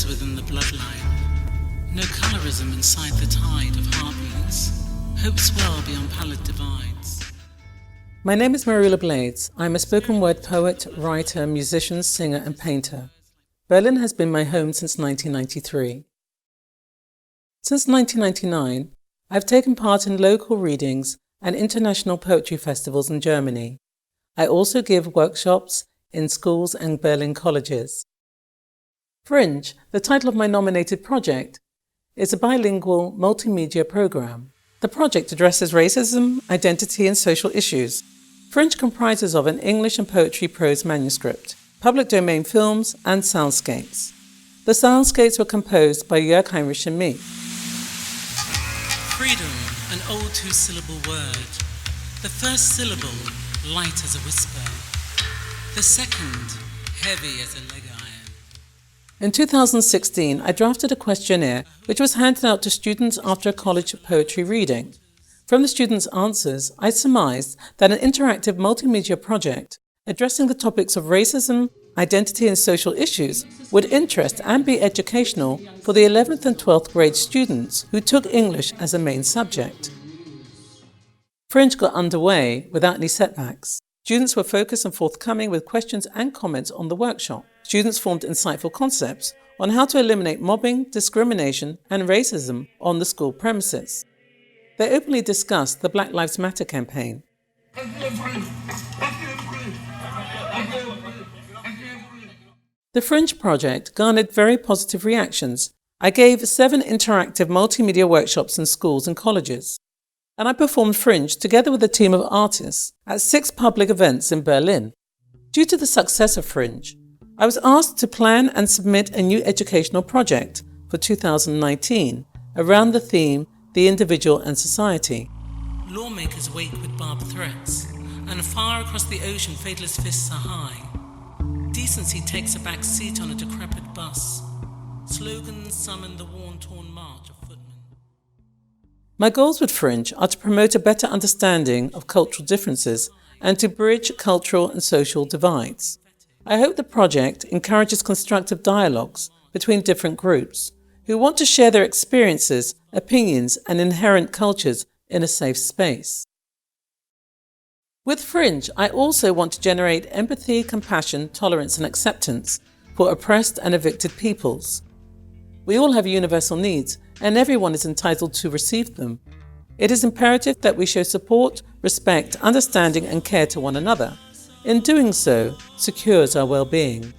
flows within the bloodline. No colorism inside the tide of heartbeats. Hope swell beyond pallid divides. My name is Maroula Blades. I'm a spoken word poet, writer, musician, singer and painter. Berlin has been my home since 1993. Since 1999, I've taken part in local readings and international poetry festivals in Germany. I also give workshops in schools and Berlin colleges. Fringe, the title of my nominated project, is a bilingual multimedia program. The project addresses racism, identity and social issues. Fringe comprises of an English and poetry prose manuscript, public domain films and soundscapes. The soundscapes were composed by Jörg Heinrich and me. Freedom, an old two-syllable word. The first syllable, light as a whisper. The second, heavy as a leg iron. In 2016, I drafted a questionnaire which was handed out to students after a college poetry reading. From the students' answers, I surmised that an interactive multimedia project addressing the topics of racism, identity and social issues would interest and be educational for the 11th and 12th grade students who took English as a main subject. Fringe got underway without any setbacks. Students were focused and forthcoming with questions and comments on the workshop. Students formed insightful concepts on how to eliminate mobbing, discrimination and racism on the school premises. They openly discussed the Black Lives Matter campaign. The Fringe project garnered very positive reactions. I gave 7 interactive multimedia workshops in schools and colleges. And I performed Fringe together with a team of artists at 6 public events in Berlin. Due to the success of Fringe, I was asked to plan and submit a new educational project for 2019 around the theme The Individual and Society. Lawmakers wake with barbed threats, and far across the ocean fatalist fists are high. Decency takes a back seat on a decrepit bus. Slogans summon the worn-torn march of footmen. My goals with Fringe are to promote a better understanding of cultural differences and to bridge cultural and social divides. I hope the project encourages constructive dialogues between different groups who want to share their experiences, opinions and inherent cultures in a safe space. With Fringe, I also want to generate empathy, compassion, tolerance and acceptance for oppressed and evicted peoples. We all have universal needs and everyone is entitled to receive them. It is imperative that we show support, respect, understanding and care to one another. In doing so, secures our well-being.